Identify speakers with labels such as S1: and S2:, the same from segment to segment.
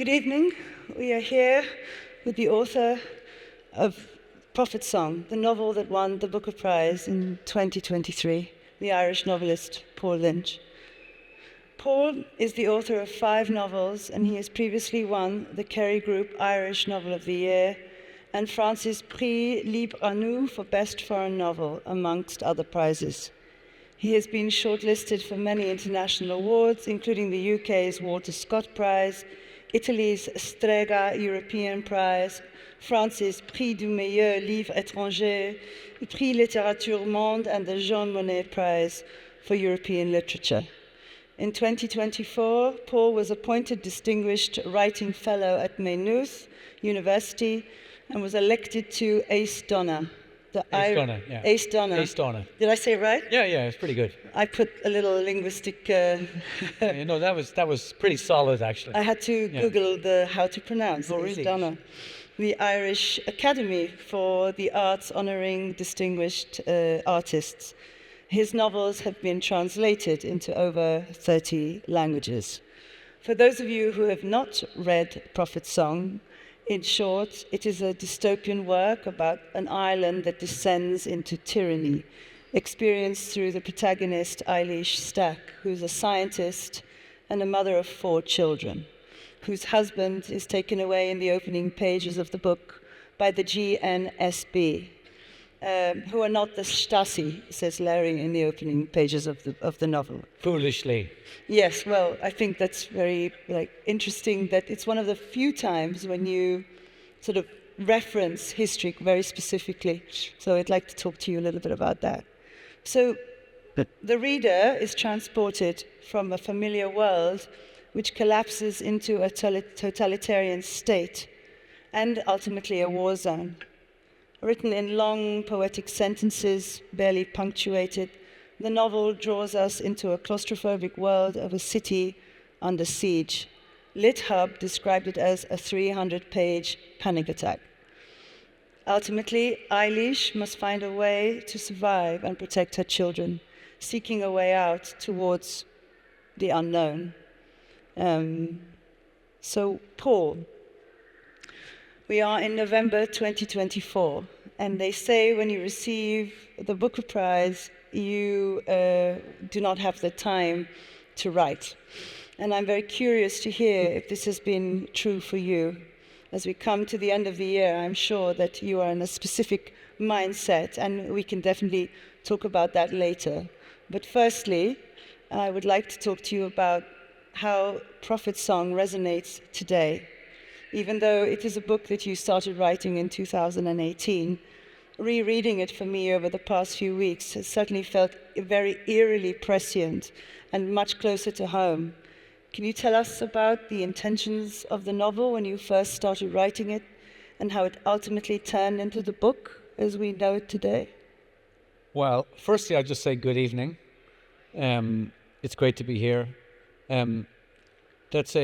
S1: Good evening. We are here with the author of Prophet Song, the novel that won the Booker Prize in 2023, the Irish novelist Paul Lynch. Paul is the author of 5 novels, and he has previously won the Kerry Group Irish Novel of the Year and France's Prix Littérature-Monde for Best Foreign Novel, amongst other prizes. He has been shortlisted for many international awards, including the UK's Walter Scott Prize, Italy's Strega European Prize, France's Prix du Meilleur Livre, Étranger, the Prix Littérature-Monde, and the Jean Monnet Prize for European Literature. In 2024, Paul was appointed Distinguished Writing Fellow at Maynooth University and was elected to Aosdána.
S2: Aosdána, yeah.
S1: Aosdána. Did I say it right?
S2: Yeah, it's pretty good.
S1: I put a little linguistic...
S2: that was pretty solid, actually.
S1: I had to Google how to pronounce Aosdána.
S2: Really?
S1: The Irish Academy for the Arts honouring distinguished artists. His novels have been translated into over 30 languages. For those of you who have not read Prophet Song, in short, it is a dystopian work about an island that descends into tyranny, experienced through the protagonist Eilish Stack, who's a scientist and a mother of 4 children, whose husband is taken away in the opening pages of the book by the GNSB, who are not the Stasi, says Larry in the opening pages of the novel.
S2: Foolishly.
S1: Yes, well, I think that's very interesting that it's one of the few times when you sort of reference history very specifically. So I'd like to talk to you a little bit about that. So the reader is transported from a familiar world which collapses into a totalitarian state and ultimately a war zone. Written in long poetic sentences, barely punctuated, the novel draws us into a claustrophobic world of a city under siege. LitHub described it as a 300-page panic attack. Ultimately, Eilish must find a way to survive and protect her children, seeking a way out towards the unknown. So, Paul, we are in November 2024, and they say when you receive the Booker Prize, you do not have the time to write. And I'm very curious to hear if this has been true for you. As we come to the end of the year, I'm sure that you are in a specific mindset, and we can definitely talk about that later. But firstly, I would like to talk to you about how Prophet Song resonates today. Even though it is a book that you started writing in 2018, rereading it for me over the past few weeks has certainly felt very eerily prescient and much closer to home. Can you tell us about the intentions of the novel when you first started writing it and how it ultimately turned into the book as we know it today?
S2: Well, firstly, I'll just say good evening. It's great to be here. That's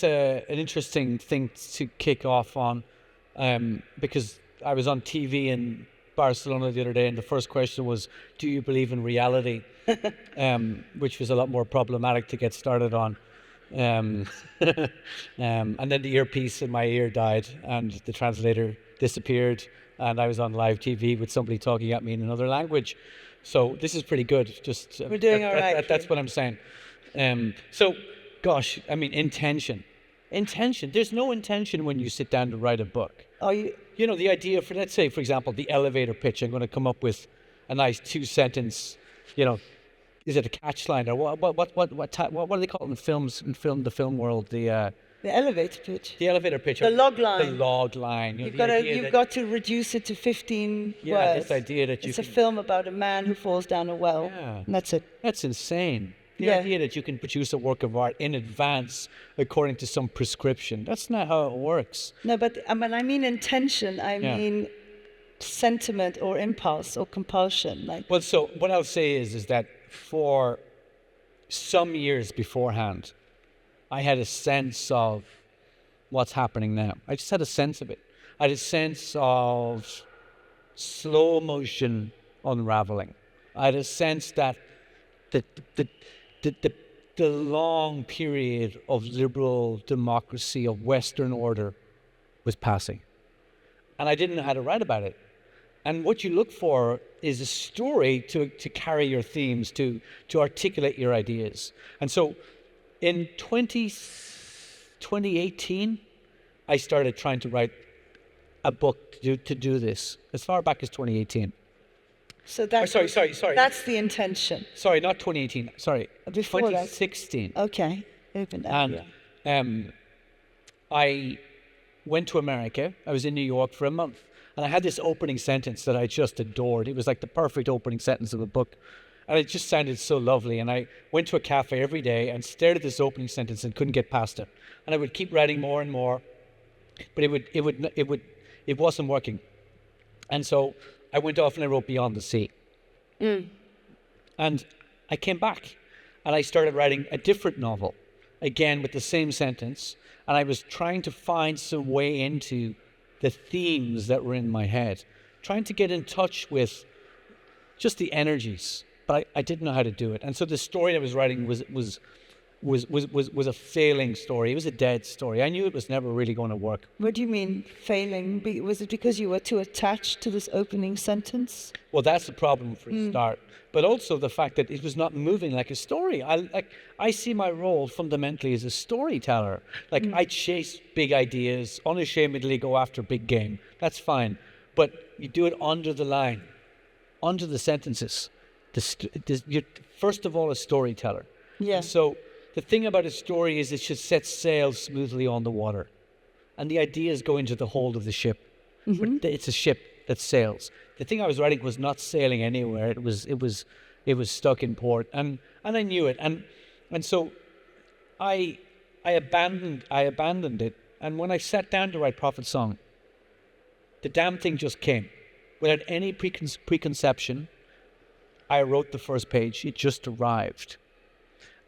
S2: an interesting thing to kick off on, because I was on TV in Barcelona the other day, and the first question was, do you believe in reality? Which was a lot more problematic to get started on. And then the earpiece in my ear died, and the translator disappeared, and I was on live TV with somebody talking at me in another language. So this is pretty good. Just
S1: we're doing all right.
S2: That's what I'm saying. So, gosh, I mean, intention. There's no intention when you sit down to write a book. You know, the idea for, let's say, for example, the elevator pitch, I'm going to come up with a nice 2-sentence, is it a catch line or what do they call it in the film world? The
S1: elevator pitch.
S2: The elevator pitch.
S1: The log line.
S2: The log line.
S1: You've got to reduce it to 15 words.
S2: Yeah, this idea that
S1: it's a film about a man who falls down a well.
S2: Yeah.
S1: And that's it.
S2: That's insane. The idea that you can produce a work of art in advance according to some prescription. That's not how it works.
S1: No, but when I mean intention, I mean sentiment or impulse or compulsion.
S2: Well, so what I'll say is that for some years beforehand, I had a sense of what's happening now. I just had a sense of it. I had a sense of slow motion unraveling. I had a sense that the the long period of liberal democracy, of Western order, was passing. And I didn't know how to write about it. And what you look for is a story to carry your themes, to articulate your ideas. And so in 2018, I started trying to write a book to do this, as far back as 2018.
S1: So that's
S2: Sorry.
S1: That's the intention.
S2: Sorry, not 2018. Sorry,
S1: Before
S2: 2016.
S1: that. Okay. Open that.
S2: And I went to America. I was in New York for a month. And I had this opening sentence that I just adored. It was like the perfect opening sentence of a book. And it just sounded so lovely. And I went to a cafe every day and stared at this opening sentence and couldn't get past it. And I would keep writing more and more, but it wasn't working. And so I went off and I wrote Beyond the Sea. And I came back and I started writing a different novel, again with the same sentence. And I was trying to find some way into the themes that were in my head, trying to get in touch with just the energies, but I didn't know how to do it. And so the story I was writing was a failing story. It was a dead story. I knew it was never really going to work.
S1: What do you mean failing? Was it because you were too attached to this opening sentence?
S2: Well, that's the problem for a start. But also the fact that it was not moving like a story. I see my role fundamentally as a storyteller. I chase big ideas, unashamedly go after big game. That's fine. But you do it under the line, under the sentences. You're first of all a storyteller.
S1: Yeah.
S2: So the thing about a story is it should set sail smoothly on the water. And the ideas go into the hold of the ship. It's a ship that sails. The thing I was writing was not sailing anywhere. It was stuck in port, and I knew it. And so I abandoned it. And when I sat down to write Prophet Song, the damn thing just came. Without any preconception, I wrote the first page. It just arrived.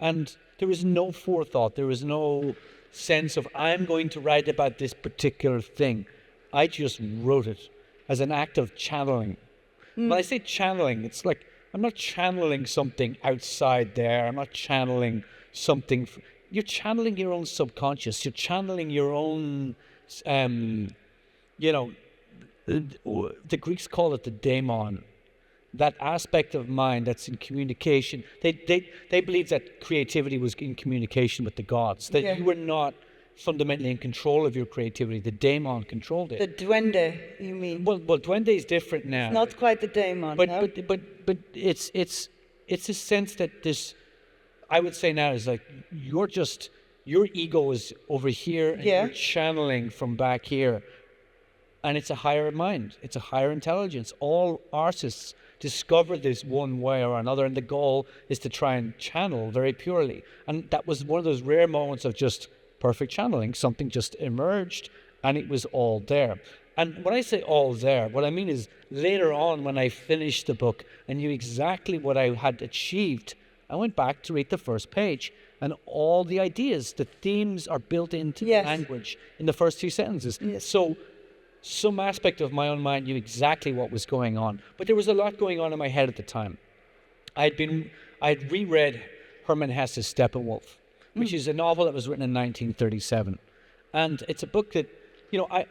S2: And there was no forethought. There was no sense of, I'm going to write about this particular thing. I just wrote it as an act of channeling. When I say channeling, it's like, I'm not channeling something outside there. I'm not channeling something. You're channeling your own subconscious. You're channeling your own, the Greeks call it the daemon. That aspect of mind that's in communication. They believe that creativity was in communication with the gods. That you were not fundamentally in control of your creativity. The daemon controlled it.
S1: The duende, you mean?
S2: Well, duende is different now.
S1: It's not quite the daemon,
S2: but
S1: no?
S2: but it's a sense that this, I would say now, is like your ego is over here and you're channeling from back here, and it's a higher mind. It's a higher intelligence. All artists discover this one way or another, and the goal is to try and channel very purely. And that was one of those rare moments of just perfect channeling. Something just emerged and it was all there. And when I say all there, what I mean is later on when I finished the book and knew exactly what I had achieved, I went back to read the first page, and all the ideas, the themes are built into the language in the first two sentences. So some aspect of my own mind knew exactly what was going on, but there was a lot going on in my head at the time. I had reread Hermann Hesse's Steppenwolf, which is a novel that was written in 1937. And it's a book that,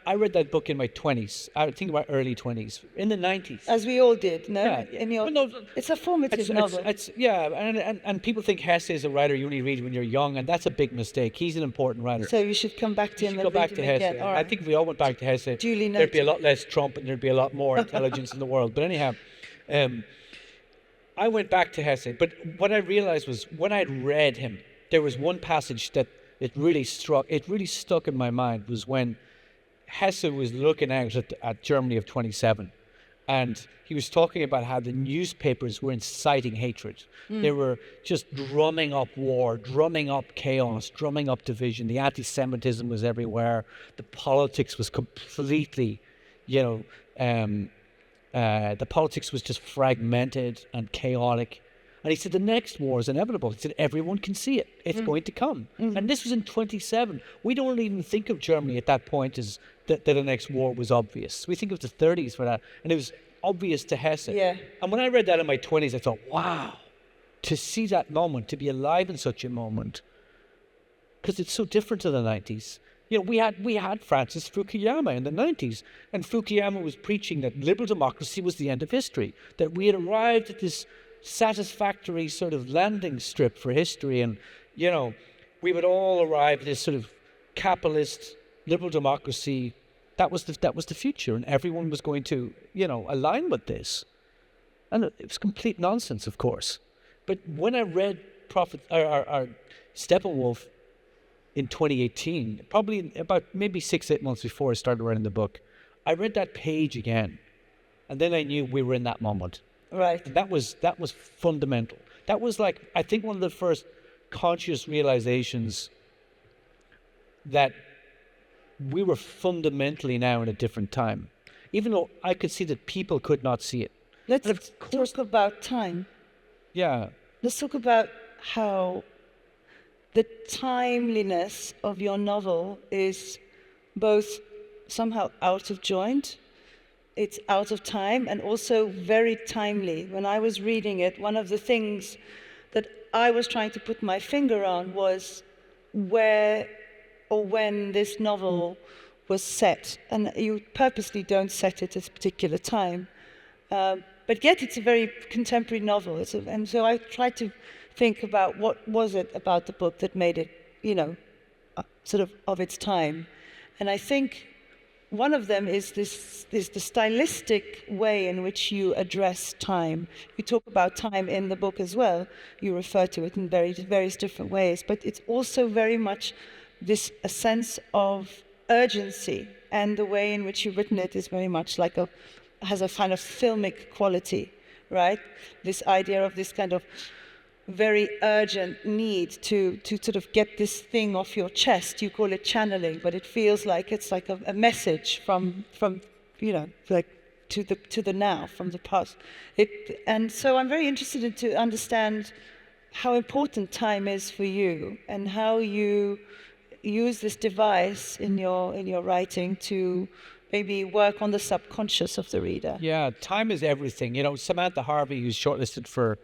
S2: I read that book in my 20s. I think about early 20s, in the 90s.
S1: As we all did, no?
S2: Yeah.
S1: It's a formative novel.
S2: And people think Hesse is a writer you only read when you're young, and that's a big mistake. He's an important writer.
S1: So you should come back to him and
S2: go back
S1: read
S2: to
S1: him
S2: Hesse.
S1: again. All right.
S2: I think if we all went back to Hesse,
S1: Duly
S2: there'd be a
S1: noted.
S2: lot less Trump and there'd be a lot more intelligence in the world. But anyhow, I went back to Hesse. But what I realized was when I'd read him, there was one passage that it really stuck in my mind, was when Hesse was looking out at Germany of 27, and he was talking about how the newspapers were inciting hatred. They were just drumming up war, drumming up chaos, drumming up division. The anti-Semitism was everywhere. The politics was completely, the politics was just fragmented and chaotic. And he said, the next war is inevitable. He said, everyone can see it. It's going to come. And this was in 27. We don't even think of Germany at that point as that the next war was obvious. We think of the 30s for that. And it was obvious to Hesse.
S1: Yeah.
S2: And when I read that in my 20s, I thought, wow, to see that moment, to be alive in such a moment, because it's so different to the 90s. You know, we had Francis Fukuyama in the 90s, and Fukuyama was preaching that liberal democracy was the end of history, that we had arrived at this satisfactory sort of landing strip for history, and, you know, we would all arrive at this sort of capitalist liberal democracy. That was the future, and everyone was going to, you know, align with this. And it was complete nonsense, of course. But when I read Steppenwolf in 2018, probably about maybe 6-8 months before I started writing the book, I read that page again, and then I knew we were in that moment.
S1: Right.
S2: And that was fundamental. That was like, I think, one of the first conscious realizations that we were fundamentally now in a different time, even though I could see that people could not see it.
S1: Let's talk about time.
S2: Yeah.
S1: Let's talk about how the timeliness of your novel is both somehow out of joint, it's out of time, and also very timely. When I was reading it, one of the things that I was trying to put my finger on was where or when this novel was set. And you purposely don't set it at a particular time. But yet it's a very contemporary novel. And so I tried to think about what was it about the book that made it, you know, sort of its time. And I think one of them is the stylistic way in which you address time. You talk about time in the book as well. You refer to it in various different ways, but it's also very much a sense of urgency, and the way in which you've written it is very much like has a kind of filmic quality, right? This idea of this kind of very urgent need to sort of get this thing off your chest. You call it channeling, but it feels like it's like a message from you know, like to the now, from the past. And so I'm very interested to understand how important time is for you, and how you use this device in your writing to maybe work on the subconscious of the reader.
S2: Yeah, time is everything. You know, Samantha Harvey, who's shortlisted for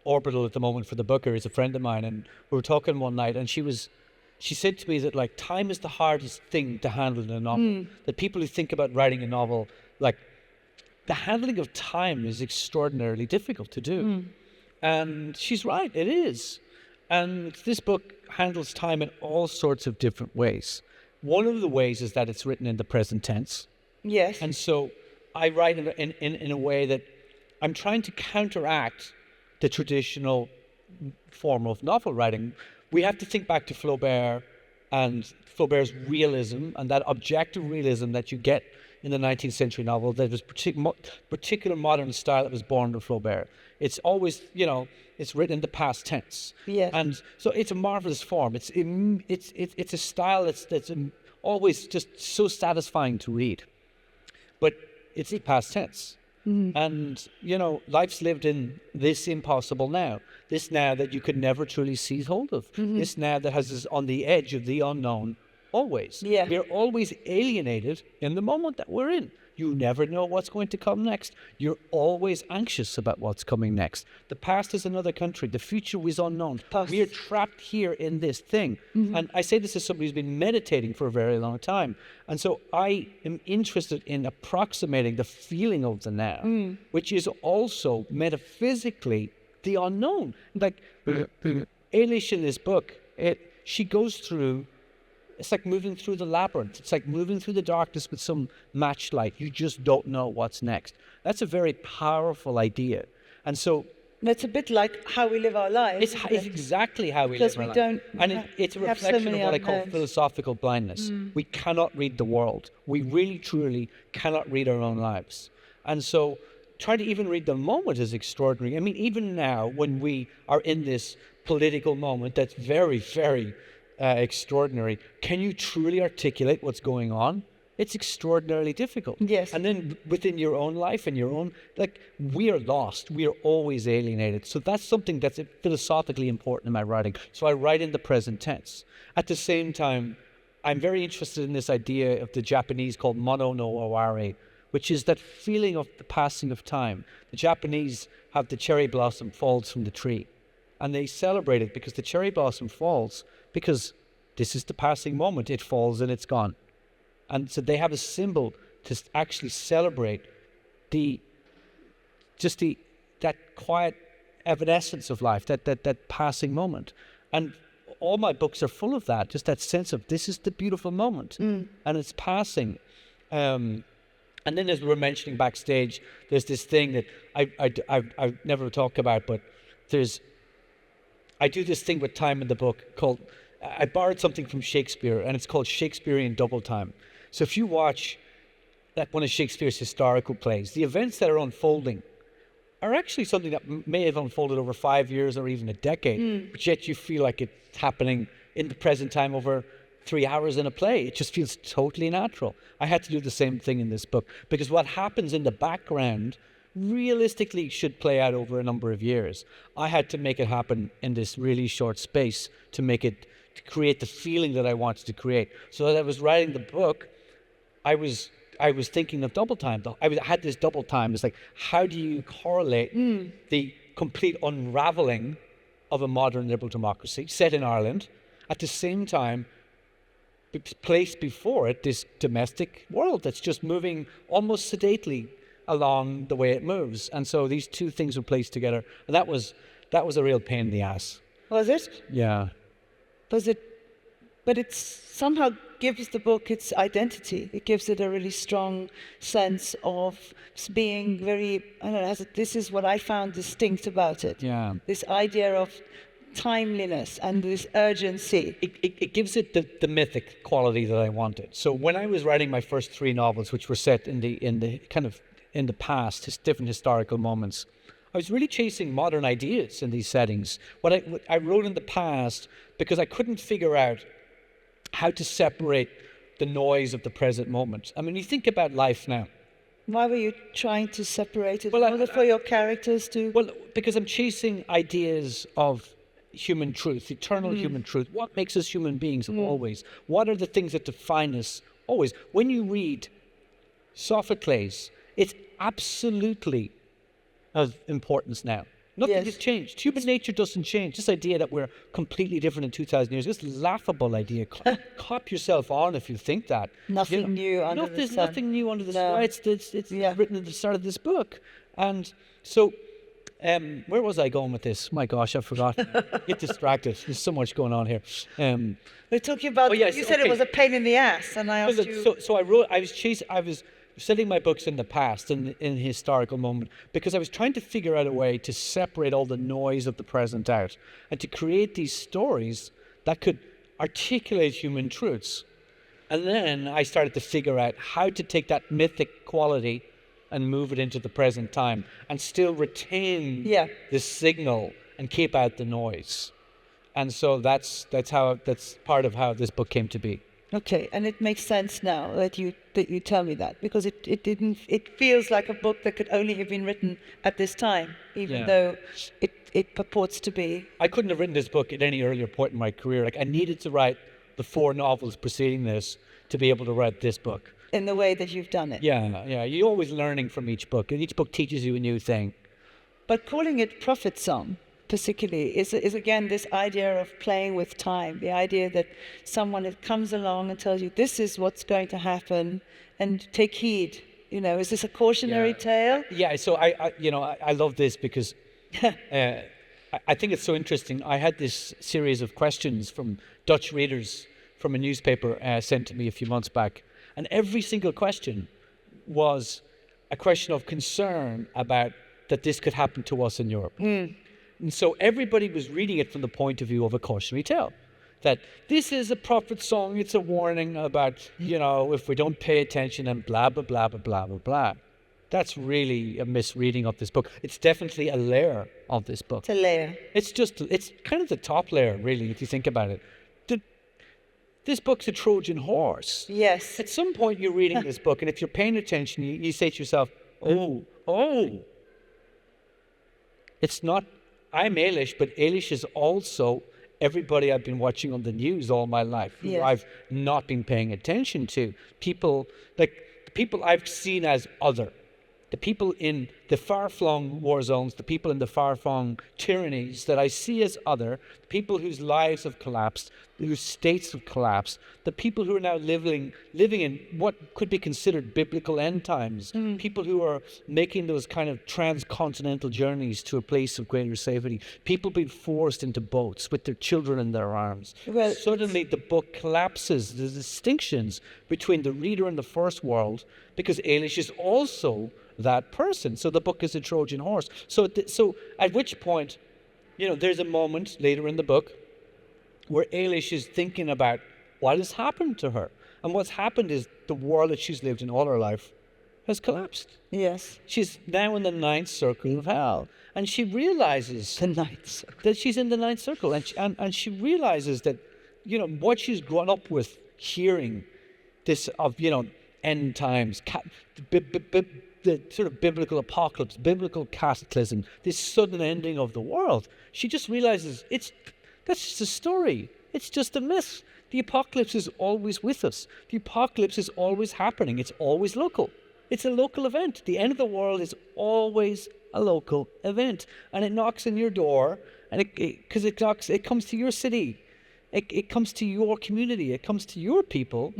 S2: Orbital at the moment for the Booker, is a friend of mine, and we were talking one night, and she said to me that, like, time is the hardest thing to handle in a novel. That people who think about writing a novel, like, the handling of time is extraordinarily difficult to do. And she's right, it is. And this book handles time in all sorts of different ways. One of the ways is that it's written in the present tense.
S1: Yes.
S2: And so I write in a way that I'm trying to counteract the traditional form of novel writing. We have to think back to Flaubert and Flaubert's realism, and that objective realism that you get in the 19th century novel, that was particular modern style that was born of Flaubert. It's always, you know, it's written in the past tense.
S1: Yes.
S2: And so it's a marvelous form. It's a style that's always just so satisfying to read. But it's the past tense. And, you know, life's lived in this impossible now. This now that you could never truly seize hold of. This now that has us on the edge of the unknown always.
S1: Yeah.
S2: We're always alienated in the moment that we're in. You never know what's going to come next. You're always anxious about what's coming next. The past is another country. The future is unknown. We are trapped here in this thing. And I say this as somebody who's been meditating for a very long time. And so I am interested in approximating the feeling of the now, which is also metaphysically the unknown. Like Eilish in this book, she goes through, it's like moving through the labyrinth. It's like moving through the darkness with some matchlight. You just don't know what's next. That's a very powerful idea. And so
S1: that's a bit like how we live our lives.
S2: It's exactly how we live our lives. And it's a reflection of what I call philosophical blindness. We cannot read the world. We really, truly cannot read our own lives. And so trying to even read the moment is extraordinary. I mean, even now, when we are in this political moment that's very, very extraordinary, can you truly articulate what's going on? It's extraordinarily difficult.
S1: Yes.
S2: And then within your own life and your own, like, we are lost. We are always alienated. So that's something that's philosophically important in my writing. So I write in the present tense. At the same time, I'm very interested in this idea of the Japanese called mono no aware, which is that feeling of the passing of time. The Japanese have the cherry blossom falls from the tree. and they celebrate it because the cherry blossom falls because this is the passing moment. It falls and it's gone. And so they have a symbol to actually celebrate that quiet evanescence of life, that passing moment. And all my books are full of that, just that sense of this is the beautiful moment and it's passing. And then, as we were mentioning backstage, there's this thing that I've never talked about, but I do this thing with time in the book called, I borrowed something from Shakespeare, and it's called Shakespearean double time. So if you watch one of Shakespeare's historical plays, the events that are unfolding are actually something that may have unfolded over 5 years or even a decade, but yet you feel like it's happening in the present time over 3 hours in a play. It just feels totally natural. I had to do the same thing in this book, because what happens in the background realistically should play out over a number of years. I had to make it happen in this really short space to create the feeling that I wanted to create. So as I was writing the book, I was thinking of double time. I had this double time. It's like, how do you correlate the complete unraveling of a modern liberal democracy set in Ireland, at the same time placed before it this domestic world that's just moving almost sedately along the way it moves. And so these two things were placed together, and that was a real pain in the ass.
S1: Was it?
S2: Yeah.
S1: Was it? But it somehow gives the book its identity. It gives it a really strong sense of being very, I don't know, this is what I found distinct about it.
S2: Yeah.
S1: This idea of timeliness and this urgency.
S2: It gives it the mythic quality that I wanted. So when I was writing my first 3 novels, which were set in the kind of in the past, different historical moments, I was really chasing modern ideas in these settings. What I wrote in the past, because I couldn't figure out how to separate the noise of the present moment. I mean, you think about life now.
S1: Why were you trying to separate it?
S2: Well,
S1: in order for your characters to...
S2: Well, because I'm chasing ideas of human truth, eternal human truth. What makes us human beings always? What are the things that define us always? When you read Sophocles, it's absolutely of importance now. Nothing has changed. Human nature doesn't change. This idea that we're completely different in 2,000 years, this laughable idea. Clap yourself on if you think that.
S1: Nothing new under the sun.
S2: There's nothing new under the sun. It's written at the start of this book. And so, where was I going with this? My gosh, I forgot. Get distracted. There's so much going on here.
S1: We're talking about, you said it was a pain in the ass, and I asked you...
S2: So I was setting my books in the past, in a historical moment, because I was trying to figure out a way to separate all the noise of the present out and to create these stories that could articulate human truths. And then I started to figure out how to take that mythic quality and move it into the present time and still retain the signal and keep out the noise. And so that's part of how this book came to be.
S1: Okay, and it makes sense now that you tell me that, because it feels like a book that could only have been written at this time, even though it purports to be. I
S2: couldn't have written this book at any earlier point in my career. Like, I needed to write the 4 novels preceding this to be able to write this book.
S1: In the way that you've done it.
S2: Yeah. You're always learning from each book, and each book teaches you a new thing.
S1: But calling it Prophet Song, particularly, is again this idea of playing with time, the idea that someone comes along and tells you this is what's going to happen and take heed. Is this a cautionary tale?
S2: Yeah, so I love this because I think it's so interesting. I had this series of questions from Dutch readers from a newspaper sent to me a few months back, and every single question was a question of concern about that this could happen to us in Europe. And so everybody was reading it from the point of view of a cautionary tale. That this is a prophet song, it's a warning about, if we don't pay attention and blah, blah, blah, blah, blah, blah, blah. That's really a misreading of this book. It's definitely a layer of this book.
S1: It's a layer.
S2: It's kind of the top layer, really, if you think about it. This book's a Trojan horse.
S1: Yes.
S2: At some point you're reading this book, and if you're paying attention, you say to yourself, oh. It's not... I'm Ailish, but Ailish is also everybody I've been watching on the news all my life, who I've not been paying attention to. People I've seen as other. the people in the far-flung war zones, the people in the far-flung tyrannies that I see as other, the people whose lives have collapsed, whose states have collapsed, the people who are now living in what could be considered biblical end times, people who are making those kind of transcontinental journeys to a place of greater safety, people being forced into boats with their children in their arms.
S1: Well,
S2: suddenly the book collapses the distinctions between the reader in the first world, because Eilish is also that person. So the book is a Trojan horse. So at which point, there's a moment later in the book where Eilish is thinking about what has happened to her. And what's happened is the world that she's lived in all her life has collapsed.
S1: Yes.
S2: She's now in the ninth circle of hell. And she realizes that she's in the ninth circle. And she realizes that, what she's grown up with, hearing this of, end times, the sort of biblical apocalypse, biblical cataclysm, this sudden ending of the world. She just realizes that's just a story. It's just a myth. The apocalypse is always with us. The apocalypse is always happening. It's always local. It's a local event. The end of the world is always a local event. And it knocks on your door, and it comes to your city. It comes to your community. It comes to your people.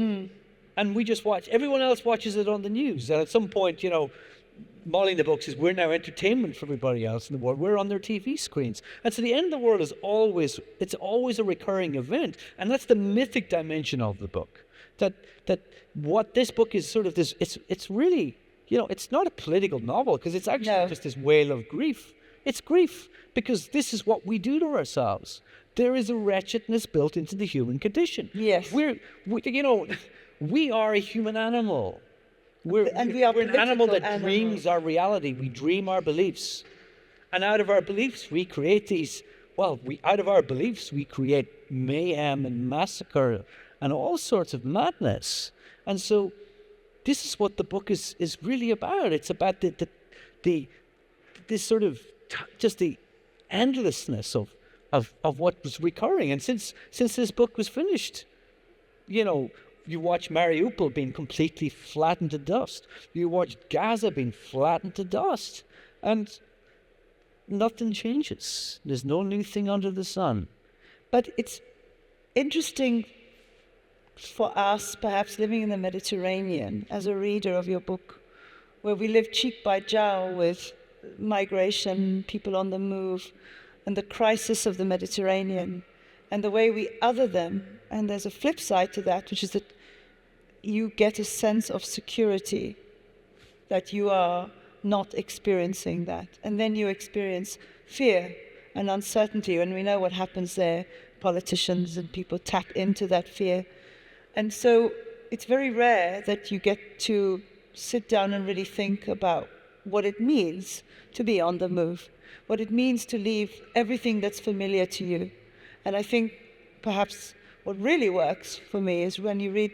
S2: And we just watch. Everyone else watches it on the news. And at some point, Molly in the book says, we're now entertainment for everybody else in the world. We're on their TV screens. And so the end of the world is always a recurring event. And that's the mythic dimension of the book. That what this book is sort of this, it's really, it's not a political novel, because it's actually just this wail of grief. It's grief, because this is what we do to ourselves. There is a wretchedness built into the human condition.
S1: Yes.
S2: We are a human animal. We're an animal that dreams our reality. We dream our beliefs. And out of our beliefs, we create we create mayhem and massacre and all sorts of madness. And so this is what the book is really about. It's about this sort of just the endlessness of what was recurring. And since this book was finished, you watch Mariupol being completely flattened to dust. You watch Gaza being flattened to dust. And nothing changes. There's no new thing under the sun.
S1: But it's interesting for us, perhaps living in the Mediterranean, as a reader of your book, where we live cheek by jowl with migration, people on the move, and the crisis of the Mediterranean, and the way we other them. And there's a flip side to that, which is that you get a sense of security, that you are not experiencing that. And then you experience fear and uncertainty. And we know what happens there. Politicians and people tap into that fear. And so it's very rare that you get to sit down and really think about what it means to be on the move, what it means to leave everything that's familiar to you. And I think perhaps what really works for me is when you read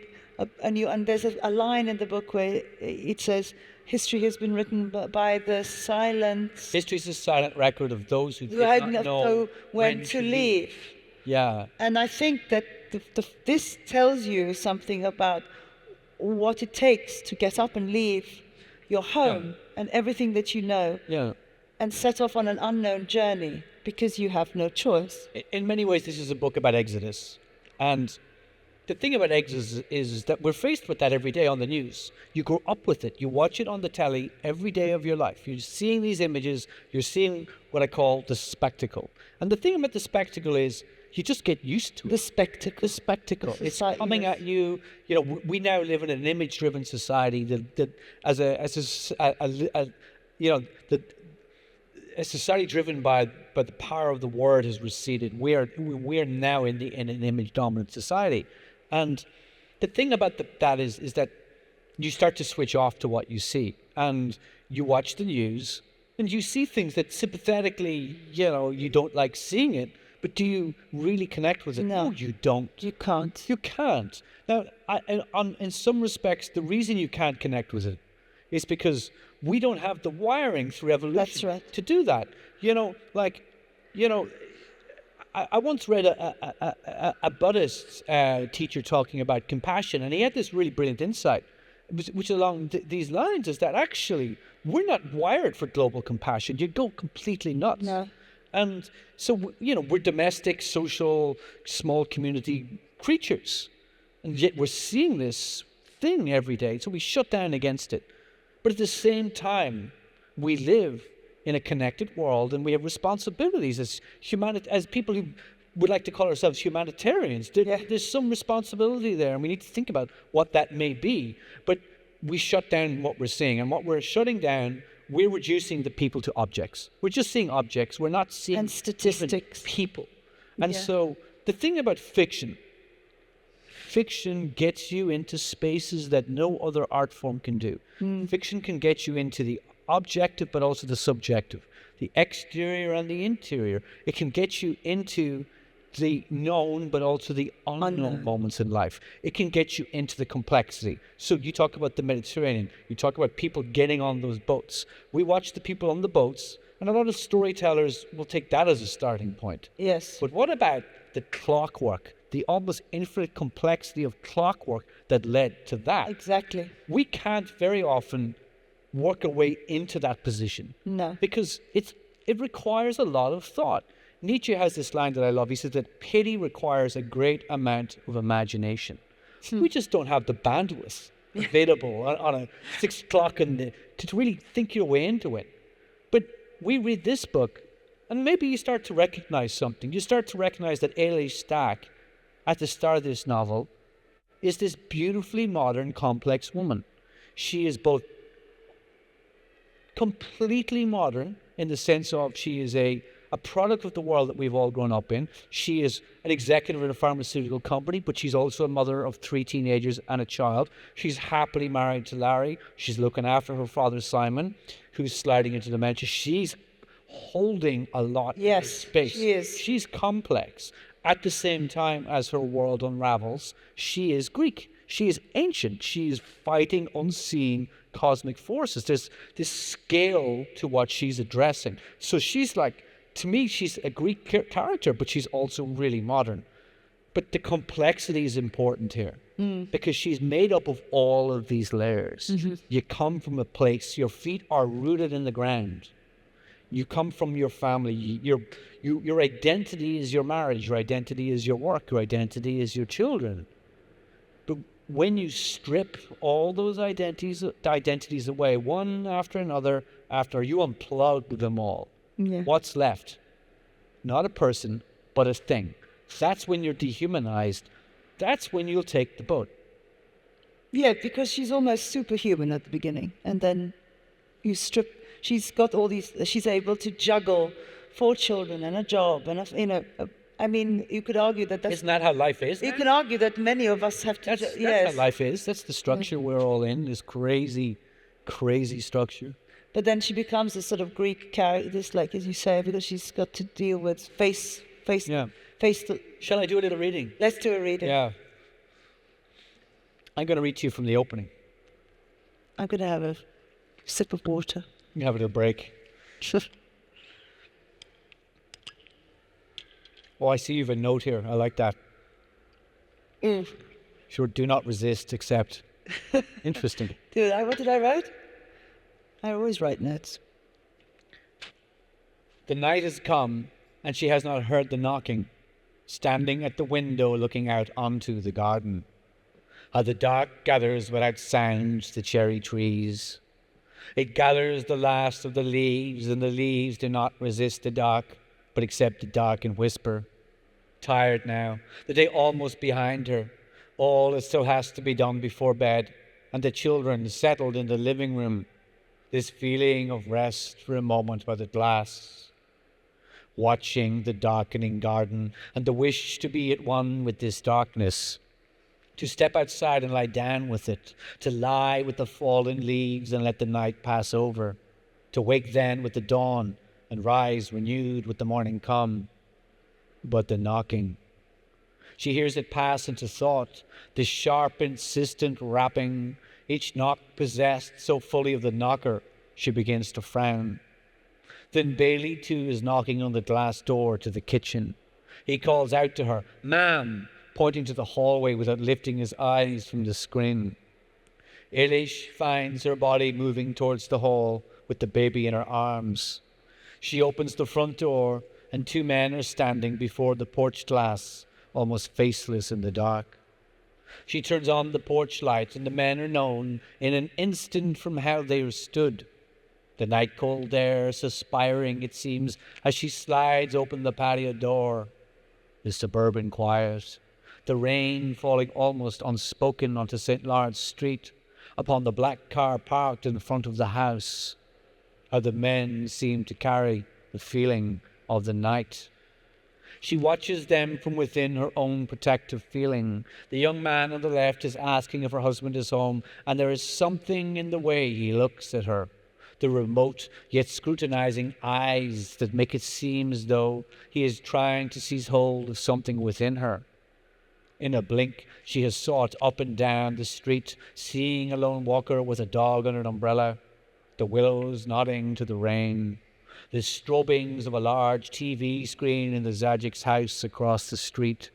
S1: and there's a line in the book where it says, history has been written by the silent...
S2: History is a silent record of those who did not know when to leave. Yeah.
S1: And I think that this tells you something about what it takes to get up and leave your home and everything that you know and set off on an unknown journey because you have no choice.
S2: In many ways, this is a book about Exodus. And the thing about Exodus is that we're faced with that every day on the news. You grow up with it. You watch it on the telly every day of your life. You're seeing these images. You're seeing what I call the spectacle. And the thing about the spectacle is you just get used to it.
S1: The spectacle.
S2: It's coming at you. We now live in an image-driven society that a society driven by the power of the word has receded. We are now in an image-dominant society. And the thing about that is that you start to switch off to what you see. And you watch the news, and you see things that sympathetically, you don't like seeing it, but do you really connect with it?
S1: No,
S2: you don't.
S1: You can't.
S2: You can't. Now, in some respects, the reason you can't connect with it is because we don't have the wiring through evolution to do that. I once read a Buddhist teacher talking about compassion, and he had this really brilliant insight, which along these lines is that actually we're not wired for global compassion. You go completely nuts.
S1: No.
S2: And so, we're domestic, social, small community creatures. And yet we're seeing this thing every day. So we shut down against it. But at the same time, we live in a connected world and we have responsibilities as people who would like to call ourselves humanitarians. There's some responsibility there, and we need to think about what that may be. But we shut down what we're seeing, and what we're shutting down, we're reducing the people to objects. We're just seeing objects. We're not seeing
S1: and statistics.
S2: People. And so the thing about fiction gets you into spaces that no other art form can do. Fiction can get you into the objective, but also the subjective, the exterior and the interior. It can get you into the known, but also the unknown moments in life. It can get you into the complexity. So you talk about the Mediterranean. You talk about people getting on those boats. We watch the people on the boats, and a lot of storytellers will take that as a starting point.
S1: Yes.
S2: But what about the clockwork, the almost infinite complexity of clockwork that led to that?
S1: Exactly.
S2: We can't very often work our way into that position.
S1: No.
S2: Because it requires a lot of thought. Nietzsche has this line that I love. He says that pity requires a great amount of imagination. We just don't have the bandwidth available on a 6 o'clock to really think your way into it. But we read this book, and maybe you start to recognize something. You start to recognize that Ailey Stack, at the start of this novel, is this beautifully modern, complex woman. She is both completely modern in the sense of she is a product of the world that we've all grown up in. She is an executive in a pharmaceutical company, but she's also a mother of 3 teenagers and a child. She's happily married to Larry. She's looking after her father, Simon, who's sliding into dementia. She's holding a lot of space.
S1: She is.
S2: She's complex. At the same time as her world unravels, she is Greek. She is ancient. She is fighting unseen cosmic forces. There's this scale to what she's addressing. So she's like, to me, she's a Greek character, but she's also really modern. But the complexity is important here because she's made up of all of these layers. You come from a place, your feet are rooted in the ground. You come from your family. Your identity is your marriage. Your identity is your work. Your identity is your children. But when you strip all those identities away, one after another, after you unplug them all, what's left? Not a person, but a thing. That's when you're dehumanized. That's when you'll take the boat.
S1: Yeah, because she's almost superhuman at the beginning, and then you strip. She's got all these. She's able to juggle 4 children and a job, and I mean, you could argue that that's.
S2: Isn't that how life is?
S1: You can argue that many of us have to.
S2: That's how life is. That's the structure we're all in. This crazy, crazy structure.
S1: But then she becomes a sort of Greek character, just like as you say, because she's got to deal with face.
S2: Shall I do a little reading?
S1: Let's do a reading.
S2: Yeah. I'm going to read to you from the opening.
S1: I'm going to have a sip of water.
S2: You have a little break. Oh, I see you have a note here. I like that. Sure, do not resist, accept. Interesting.
S1: What did I write? I always write notes.
S2: The night has come, and she has not heard the knocking, standing at the window looking out onto the garden. How the dark gathers without sound the cherry trees. It gathers the last of the leaves, and the leaves do not resist the dark, but accept the dark and whisper. Tired now, the day almost behind her, all that still has to be done before bed, and the children settled in the living room. This feeling of rest for a moment by the glass, watching the darkening garden, and the wish to be at one with this darkness, to step outside and lie down with it, to lie with the fallen leaves and let the night pass over, to wake then with the dawn and rise renewed with the morning come. But the knocking. She hears it pass into thought, this sharp, insistent rapping, each knock possessed so fully of the knocker, she begins to frown. Then Bailey, too, is knocking on the glass door to the kitchen. He calls out to her, "Ma'am," pointing to the hallway without lifting his eyes from the screen. Eilish finds her body moving towards the hall, with the baby in her arms. She opens the front door, and 2 men are standing before the porch glass, almost faceless in the dark. She turns on the porch light, and the men are known in an instant from how they stood. The night cold air suspiring, it seems, as she slides open the patio door. The suburban quiet, the rain falling almost unspoken onto St. Lawrence Street, upon the black car parked in front of the house. How the men seem to carry the feeling of the night. She watches them from within her own protective feeling. The young man on the left is asking if her husband is home, and there is something in the way he looks at her. The remote yet scrutinizing eyes that make it seem as though he is trying to seize hold of something within her. In a blink, she has sought up and down the street, seeing a lone walker with a dog under an umbrella, the willows nodding to the rain, the strobings of a large TV screen in the Zajic's house across the street.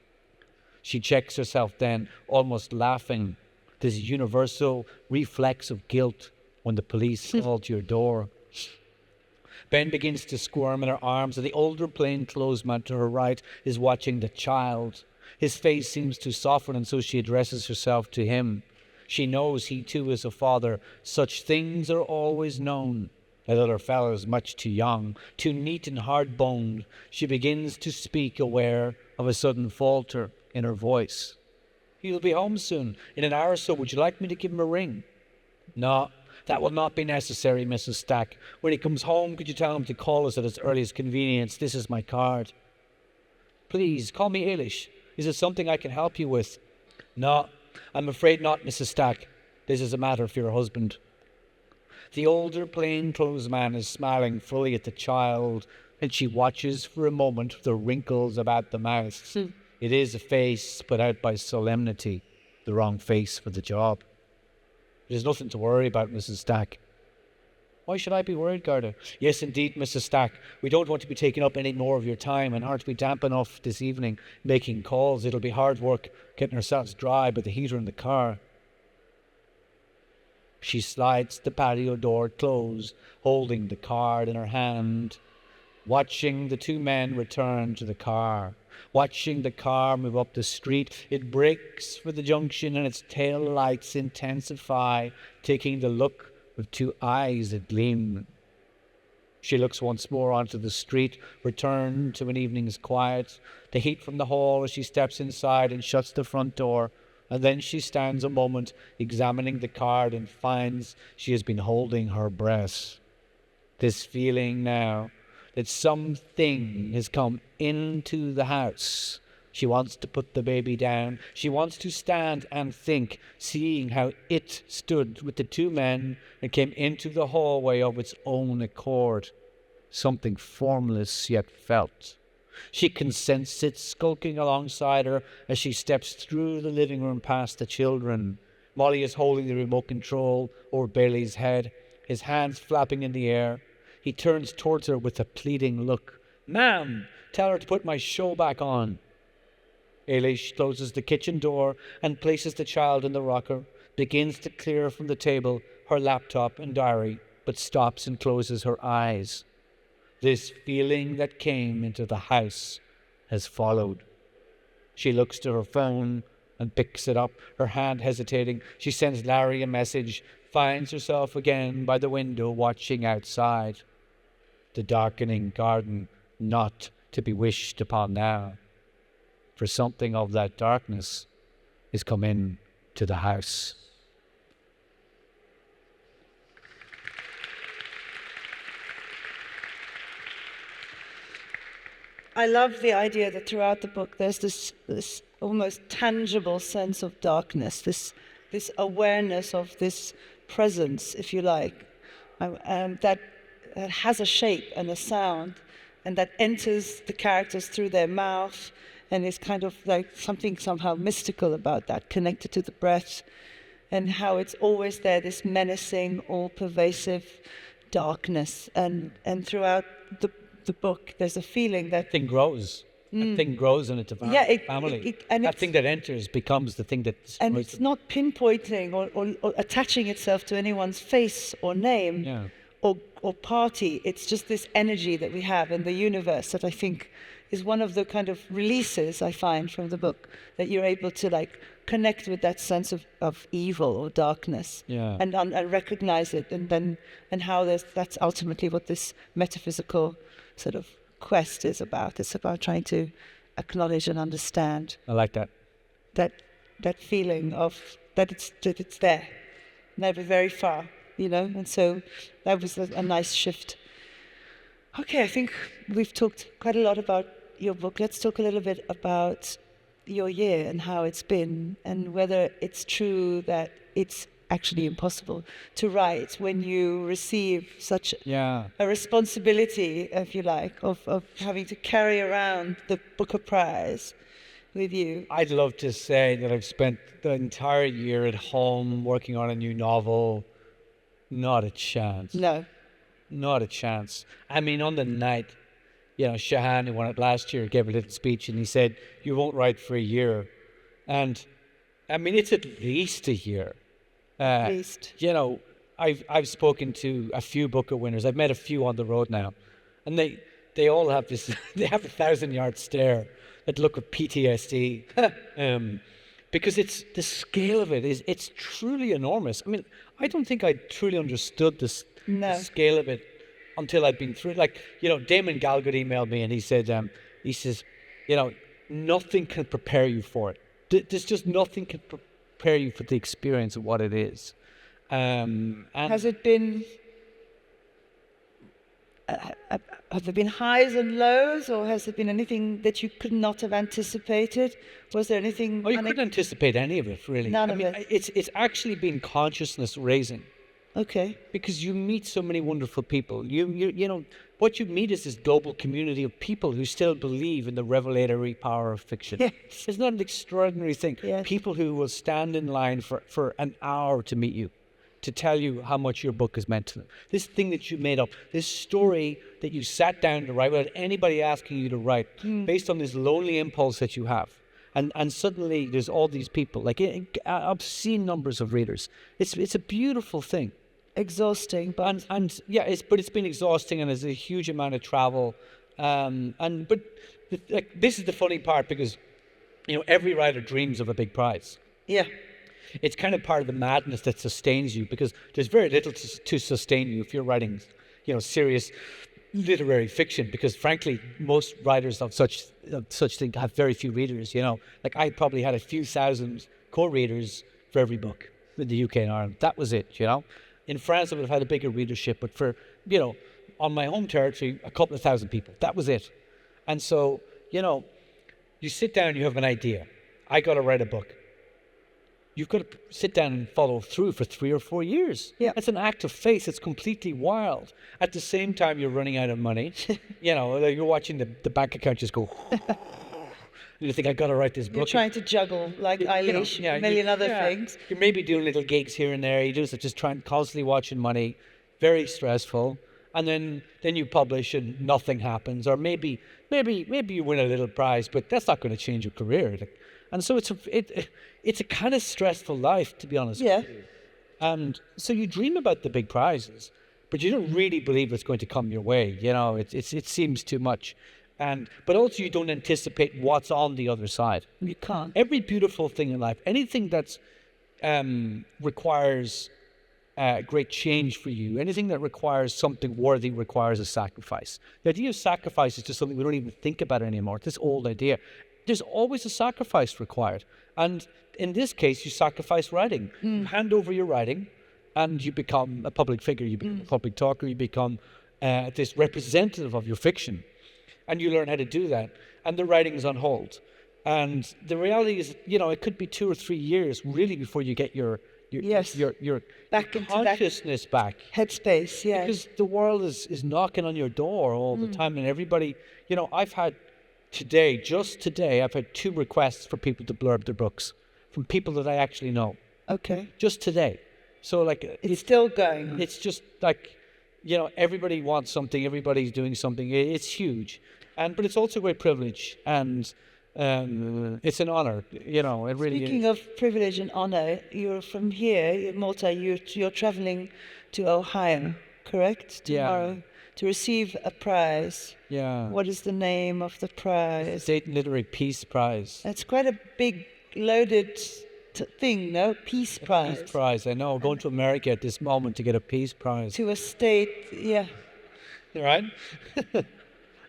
S2: She checks herself then, almost laughing, this universal reflex of guilt when the police call to your door. Ben begins to squirm in her arms, and the older plainclothesman to her right is watching the child. His face seems to soften, and so she addresses herself to him. She knows he too is a father. Such things are always known. That other fellow is much too young, too neat and hard-boned. She begins to speak, aware of a sudden falter in her voice. He'll be home soon, in an hour or so. Would you like me to give him a ring? No, that will not be necessary, Mrs. Stack. When he comes home, could you tell him to call us at his earliest convenience? This is my card. Please, call me Eilish. Is it something I can help you with? No, I'm afraid not, Mrs. Stack. This is a matter for your husband. The older plainclothes man is smiling fully at the child, and she watches for a moment the wrinkles about the mouth. It is a face put out by solemnity, the wrong face for the job. There's nothing to worry about, Mrs. Stack. Why should I be worried, Garda? Yes, indeed, Mrs. Stack. We don't want to be taking up any more of your time, and aren't we damp enough this evening making calls? It'll be hard work getting ourselves dry by the heater in the car. She slides the patio door closed, holding the card in her hand, watching the 2 men return to the car, watching the car move up the street. It brakes for the junction, and its tail lights intensify, taking the look of 2 eyes that gleam. She looks once more onto the street, returned to an evening's quiet, the heat from the hall as she steps inside and shuts the front door. And then she stands a moment, examining the card, and finds she has been holding her breath. This feeling now that something has come into the house. She wants to put the baby down. She wants to stand and think, seeing how it stood with the 2 men and came into the hallway of its own accord. Something formless yet felt. She can sense it skulking alongside her as she steps through the living room past the children. Molly is holding the remote control over Bailey's head, his hands flapping in the air. He turns towards her with a pleading look. Ma'am, tell her to put my show back on. Eilish closes the kitchen door and places the child in the rocker, begins to clear from the table her laptop and diary, but stops and closes her eyes. This feeling that came into the house has followed. She looks to her phone and picks it up, her hand hesitating. She sends Larry a message, finds herself again by the window watching outside. The darkening garden not to be wished upon now, for something of that darkness is come in to the house.
S1: I love the idea that throughout the book there's this almost tangible sense of darkness, this awareness of this presence, if you like, that has a shape and a sound, and that enters the characters through their mouth, and is kind of like something somehow mystical about that, connected to the breath, and how it's always there, this menacing, all-pervasive darkness, and throughout the book, there's a feeling that
S2: thing grows. That thing grows and it devours the family. That thing that enters becomes the thing that destroys
S1: and it's
S2: them.
S1: not pinpointing or attaching itself to anyone's face or name.
S2: Yeah.
S1: or party. It's just this energy that we have in the universe that I think is one of the kind of releases I find from the book, that you're able to like connect with that sense of evil or darkness, and recognize it, and how that's ultimately what this metaphysical sort of quest is about. It's about trying to acknowledge and understand.
S2: I like that.
S1: That feeling of that it's there, never very far, And so that was a nice shift. Okay, I think we've talked quite a lot about your book. Let's talk a little bit about your year and how it's been, and whether it's true that it's actually impossible to write when you receive such a responsibility, if you like, of having to carry around the Booker Prize with you.
S2: I'd love to say that I've spent the entire year at home working on a new novel. Not a chance.
S1: No.
S2: Not a chance. I mean, on the night, Shahan, who won it last year, gave a little speech and he said, you won't write for a year. And I mean, it's at least a year.
S1: At least.
S2: I've spoken to a few Booker winners. I've met a few on the road now. And they all have this, they have a 1,000-yard stare, that look of PTSD. Because it's the scale of it's truly enormous. I mean, I don't think I truly understood the scale of it until I'd been through it. Like, Damon Galgut emailed me and he said, he says, nothing can prepare you for it. There's just nothing can prepare you for the experience of what it is. And
S1: has it been, have there been highs and lows, or has there been anything that you could not have anticipated? Was there anything?
S2: Oh, you couldn't anticipate any of it, really.
S1: None of it.
S2: It's actually been consciousness raising.
S1: Okay.
S2: Because you meet so many wonderful people. What you meet is this global community of people who still believe in the revelatory power of fiction.
S1: Yes.
S2: It's not an extraordinary thing.
S1: Yes.
S2: People who will stand in line for an hour to meet you, to tell you how much your book has meant to them. This thing that you made up, this story that you sat down to write without anybody asking you to write, based on this lonely impulse that you have. And suddenly there's all these people, like obscene numbers of readers. It's a beautiful thing.
S1: Exhausting, but
S2: it's been exhausting, and there's a huge amount of travel. But this is the funny part, because every writer dreams of a big prize.
S1: Yeah.
S2: It's kind of part of the madness that sustains you, because there's very little to sustain you if you're writing, serious literary fiction, because frankly, most writers of such thing have very few readers. Like I probably had a few thousand co-readers for every book in the UK and Ireland. That was it. In France, I would have had a bigger readership, but for on my home territory, a couple of thousand people. That was it. And so you sit down, you have an idea. I got to write a book. You've got to sit down and follow through for 3 or 4 years.
S1: Yeah.
S2: It's an act of faith. It's completely wild. At the same time, you're running out of money. You're watching the bank account just go. You think, I got to write this book.
S1: You're trying to juggle, like Eilish, a million other things.
S2: You're maybe doing little gigs here and there. You're just trying, constantly watching money. Very stressful. And then you publish and nothing happens. Or maybe you win a little prize, but that's not going to change your career. And so it's a kind of stressful life, to be honest.
S1: Yeah.
S2: With you. And so you dream about the big prizes, but you don't really believe it's going to come your way. It seems too much. But also you don't anticipate what's on the other side.
S1: You can't.
S2: Every beautiful thing in life, anything that's requires great change for you, anything that requires something worthy requires a sacrifice. The idea of sacrifice is just something we don't even think about anymore. It's this old idea. There's always a sacrifice required. And in this case, you sacrifice writing. You hand over your writing and you become a public figure. You become a public talker. You become this representative of your fiction. And you learn how to do that. And the writing is on hold. And the reality is, it could be 2 or 3 years really before you get your
S1: back into
S2: consciousness back.
S1: Headspace, yeah.
S2: Because the world is knocking on your door all the time, and everybody, I've had just today, I've had 2 requests for people to blurb their books from people that I actually know.
S1: Okay.
S2: Just today. So
S1: it's still going.
S2: It's just everybody wants something, everybody's doing something. It's huge. But it's also a great privilege, and it's an honor, it really
S1: Speaking
S2: is.
S1: of privilege and honor, you're from here, Malta, you're traveling to Ohio, correct?
S2: Yeah.
S1: Tomorrow, to receive a prize.
S2: Yeah.
S1: What is the name of the prize?
S2: State Literary Peace Prize.
S1: It's quite a big, loaded thing, no? Peace Prize.
S2: Peace Prize, I know. Going to America at this moment to get a Peace Prize.
S1: To a state, yeah.
S2: Right?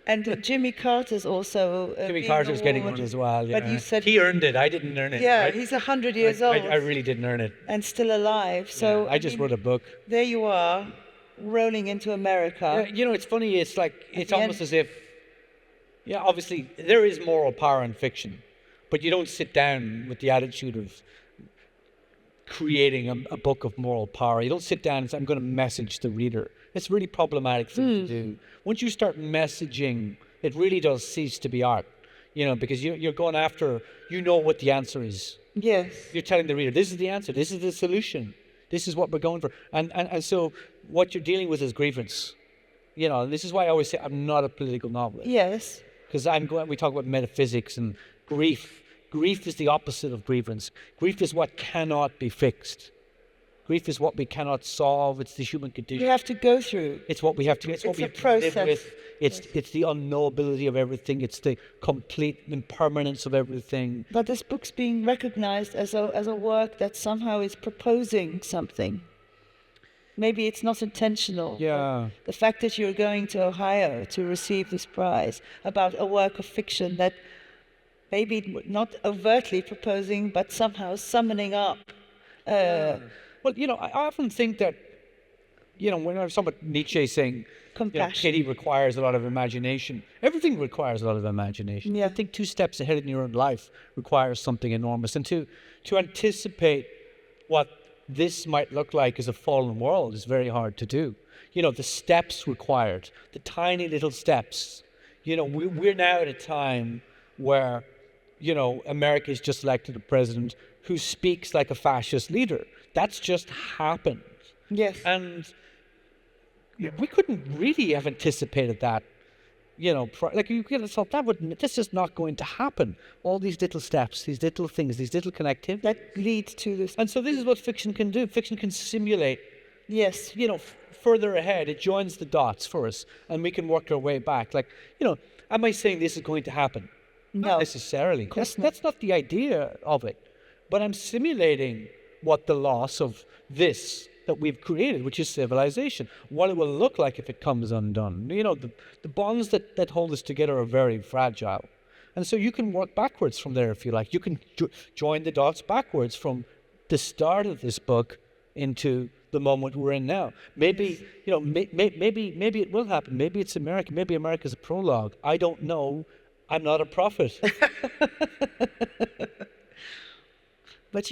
S1: And Jimmy Carter's also.
S2: Jimmy
S1: being
S2: Carter's getting one
S1: awarded.
S2: as well. Yeah.
S1: But you said
S2: he earned it. I didn't earn it.
S1: Yeah,
S2: right?
S1: he's 100 years old.
S2: I really didn't earn it.
S1: And still alive. So
S2: I just wrote a book.
S1: There you are, rolling into America.
S2: You know, it's funny. It's like it's
S1: the
S2: almost
S1: end-
S2: as if, yeah, obviously there is moral power in fiction, but you don't sit down with the attitude of creating a book of moral power. You don't sit down and say, I'm going to message the reader. It's a really problematic thing to do. Once you start messaging, it really does cease to be art, you know, because you're going after, you know what the answer is.
S1: Yes.
S2: You're telling the reader, this is the answer, this is the solution, this is what we're going for. And so what you're dealing with is grievance. You know, and this is why I always say I'm not a political novelist.
S1: Yes.
S2: Because we talk about metaphysics and grief. Grief is the opposite of grievance. Grief is what cannot be fixed. Grief is what we cannot solve. It's the human condition.
S1: You have to go through.
S2: It's what we have to. It's what we
S1: a
S2: have to live
S1: process.
S2: with. It's the unknowability of everything. It's the complete impermanence of everything.
S1: But this book's being recognized as a work that somehow is proposing something. Maybe it's not intentional.
S2: Yeah.
S1: The fact that you're going to Ohio to receive this prize about a work of fiction that maybe not overtly proposing, but somehow summoning up.
S2: Well, you know, I often think that, you know, when I was talking about Nietzsche saying, you know,
S1: Compassion.
S2: pity requires a lot of imagination. Everything requires a lot of imagination.
S1: Yeah.
S2: I think 2 steps ahead in your own life requires something enormous. And to anticipate what this might look like as a fallen world is very hard to do. You know, the steps required, the tiny little steps. You know, we're now at a time where, you know, America's just elected a president who speaks like a fascist leader. That's just happened.
S1: Yes.
S2: And we couldn't really have anticipated that. You know, like you could have thought this is not going to happen. All these little steps, these little things, these little connectivities.
S1: That leads to this.
S2: And so this is what fiction can do. Fiction can simulate,
S1: Yes.
S2: you know, further ahead. It joins the dots for us and we can work our way back. Like, you know, am I saying this is going to happen?
S1: No.
S2: Not necessarily.
S1: course
S2: That's not the idea of it. But I'm simulating what the loss of this that we've created, which is civilization, what it will look like if it comes undone. You know, the bonds that hold us together are very fragile. And so you can work backwards from there if you like. You can join the dots backwards from the start of this book into the moment we're in now. Maybe, you know, maybe it will happen. Maybe it's America. Maybe America's a prologue. I don't know. I'm not a prophet.
S1: But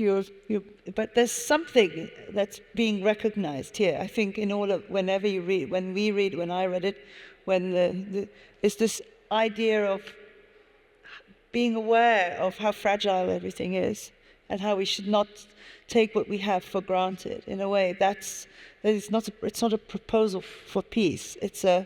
S1: but there's something that's being recognized here. I think when I read it, it's this idea of being aware of how fragile everything is and how we should not take what we have for granted. In a way, it's not a proposal for peace. It's a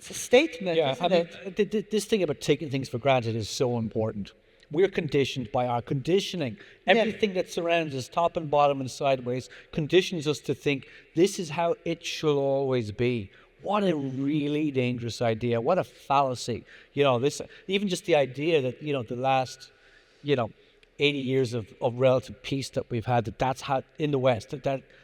S1: statement,
S2: Yeah,
S1: isn't
S2: I mean,
S1: it?
S2: this thing about taking things for granted is so important. We're conditioned by our conditioning. Everything that surrounds us, top and bottom and sideways, conditions us to think this is how it shall always be. What a really dangerous idea. What a fallacy. You know, even just the idea that, you know, the last, you know, 80 years of relative peace that we've had, that's how, in the West,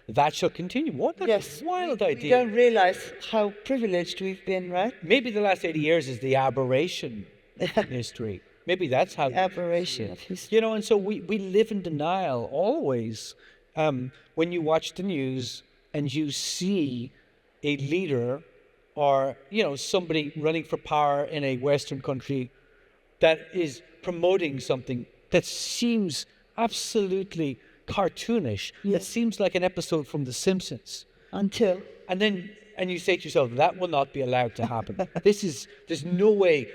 S2: that shall continue. What a wild idea.
S1: We don't realize how privileged we've been, right?
S2: Maybe the last 80 years is the aberration in history. Maybe that's how...
S1: Aberration of history.
S2: You know, and so we live in denial always. When you watch the news and you see a leader or, you know, somebody running for power in a Western country that is promoting something that seems absolutely cartoonish, that seems like an episode from The Simpsons. And you say to yourself, that will not be allowed to happen. There's no way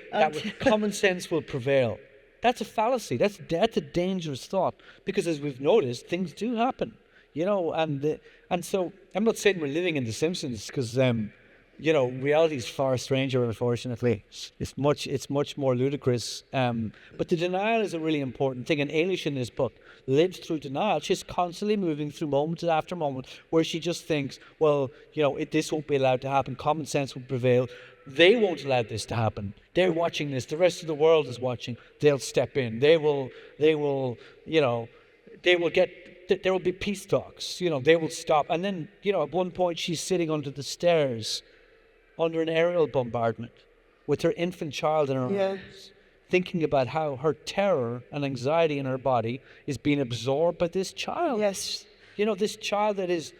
S2: common sense will prevail. That's a fallacy. That's a dangerous thought because, as we've noticed, things do happen. You know, and so I'm not saying we're living in The Simpsons because reality is far stranger, unfortunately. It's much more ludicrous. But the denial is a really important thing. And Eilish in this book lives through denial. She's constantly moving through moment after moment where she just thinks, well, this won't be allowed to happen. Common sense will prevail. They won't allow this to happen. They're watching this. The rest of the world is watching. They'll step in. They will, there will be peace talks. They will stop. And then, at one point she's sitting under the stairs under an aerial bombardment with her infant child in her arms, thinking about how her terror and anxiety in her body is being absorbed by this child.
S1: Yes.
S2: This child that is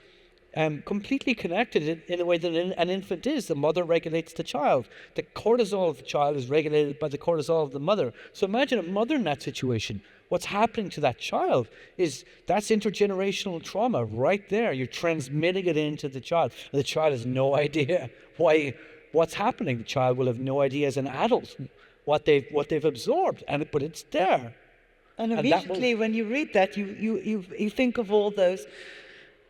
S2: completely connected in the way that an infant is. The mother regulates the child. The cortisol of the child is regulated by the cortisol of the mother. So imagine a mother in that situation. What's happening to that child that's intergenerational trauma right there. You're transmitting it into the child. And the child has no idea what's happening. The child will have no idea as an adult what they've absorbed, but it's there.
S1: And immediately when you read that, you think of all those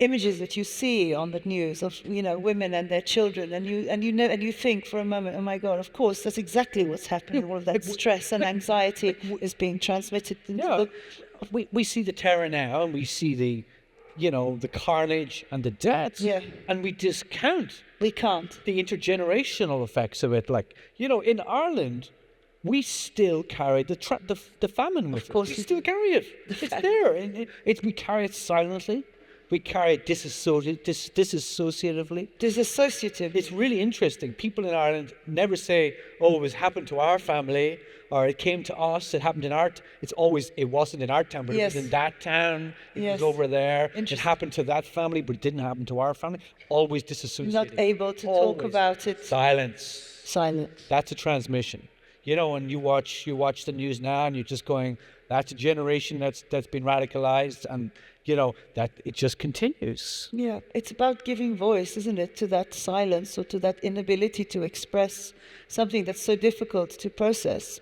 S1: images that you see on the news of women and their children, and you think for a moment, oh my God, of course that's exactly what's happening. All of that stress and anxiety is being transmitted into
S2: we see the terror now, and we see the carnage and the deaths, and we discount.
S1: We can't.
S2: The intergenerational effects of it. In Ireland, we still carry the famine with us. Of course, we still carry it. It's there. We carry it silently. We carry it disassociatively.
S1: Dissociative.
S2: It's really interesting. People in Ireland never say, "Oh, it happened to our family," or "It came to us. It happened in our." It wasn't in our town, but it was in that town. It was over there. It happened to that family, but it didn't happen to our family. Always disassociated.
S1: Not able to talk about it.
S2: Silence.
S1: That's
S2: a transmission. And you watch the news now, and you're just going, that's a generation that's been radicalized, and that it just continues.
S1: Yeah, it's about giving voice, isn't it, to that silence or to that inability to express something that's so difficult to process,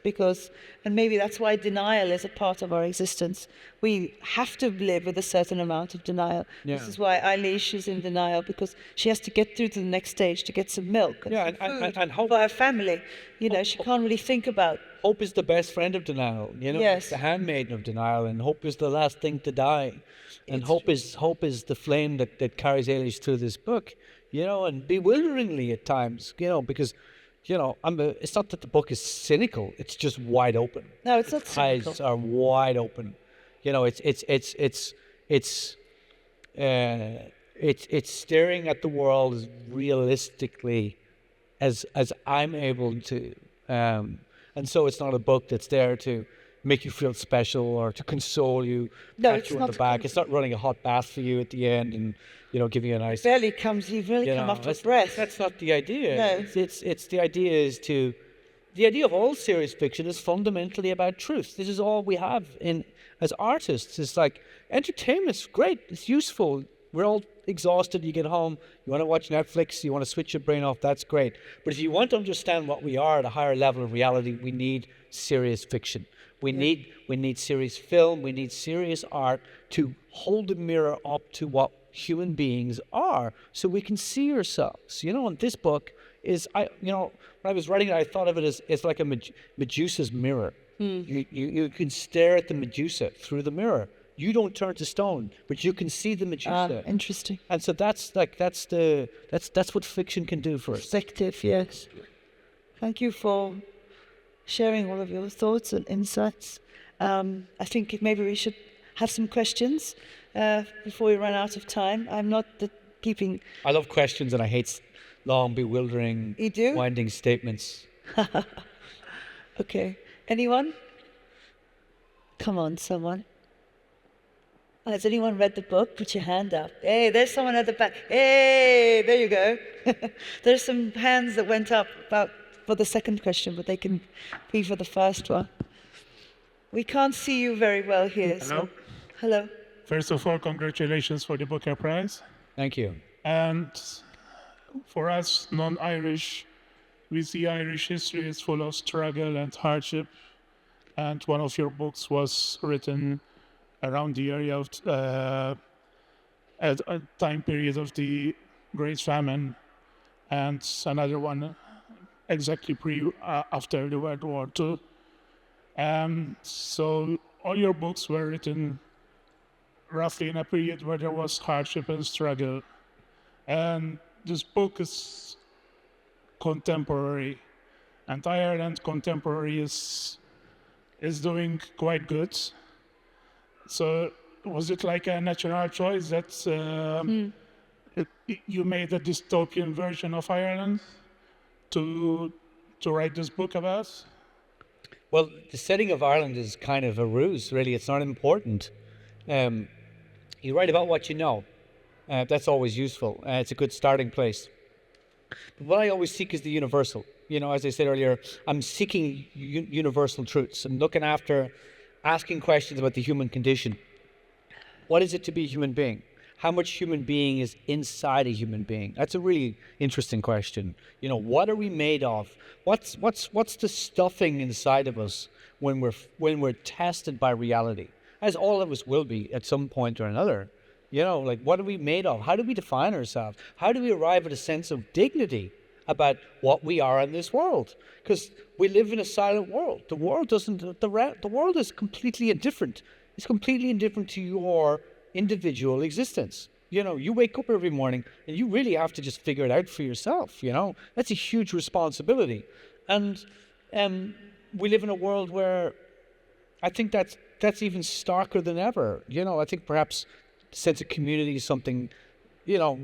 S1: and maybe that's why denial is a part of our existence. We have to live with a certain amount of denial.
S2: Yeah.
S1: This is why Eilish is in denial, because she has to get through to the next stage to get some milk and food
S2: hope
S1: for her family. She can't really think about.
S2: Hope is the best friend of denial.
S1: Yes.
S2: It's the handmaiden of denial, and hope is the last thing to die. And hope is the flame that carries Eilish through this book, and bewilderingly at times, because it's not that the book is cynical; it's just wide open.
S1: No, it's not cynical.
S2: Eyes are wide open. It's staring at the world as realistically as I'm able to, and so it's not a book that's there to make you feel special or to console you, pat you on the back. It's not running a hot bath for you at the end and giving you a nice.
S1: You come up with breath.
S2: That's not the idea.
S1: No.
S2: It's the idea the idea of all serious fiction is fundamentally about truth. This is all we have as artists. It's like entertainment's great. It's useful. We're all exhausted. You get home. You want to watch Netflix. You want to switch your brain off. That's great. But if you want to understand what we are at a higher level of reality, we need serious fiction. We need serious film. We need serious art to hold a mirror up to what human beings are, so we can see ourselves. And this book is, when I was writing it, I thought of it as it's like a Medusa's mirror. You can stare at the Medusa through the mirror. You don't turn to stone, but you can see the Medusa.
S1: Interesting.
S2: And so that's what fiction can do for us.
S1: Perspective, yes. Thank you for sharing all of your thoughts and insights. I think maybe we should have some questions before we run out of time. I'm not keeping.
S2: I love questions, and I hate long, bewildering, winding statements.
S1: Okay. Anyone? Come on, someone. Has anyone read the book? Put your hand up. Hey, there's someone at the back. Hey, there you go. There's some hands that went up for the second question, but they can be for the first one. We can't see you very well here.
S3: Hello.
S1: Hello.
S3: First of all, congratulations for the Booker Prize.
S2: Thank you.
S3: And for us non-Irish, we see Irish history is full of struggle and hardship. And one of your books was written around the area of at a time period of the Great Famine. and another one exactly after the World War II. So all your books were written roughly in a period where there was hardship and struggle. And this book is contemporary, and Ireland contemporary is doing quite good. So was it like a natural choice that you made a dystopian version of Ireland to write this book about?
S2: Well, the setting of Ireland is kind of a ruse, really. It's not important. You write about what you know. That's always useful. It's a good starting place. But what I always seek is the universal. You know, as I said earlier, I'm seeking universal truths. I'm looking after asking questions about the human condition. What is it to be a human being? How much human being is inside a human being? That's a really interesting question. You know, what are we made of? What's the stuffing inside of us when we're tested by reality? As all of us will be at some point or another. You know, like, what are we made of? How do we define ourselves? How do we arrive at a sense of dignity about what we are in this world? Because we live in a silent world. The world doesn't. The world is completely indifferent. It's completely indifferent to your individual existence. You know, you wake up every morning and you really have to just figure it out for yourself. You know, that's a huge responsibility, and we live in a world where I think that's even starker than ever. You know, I think perhaps the sense of community is something, you know,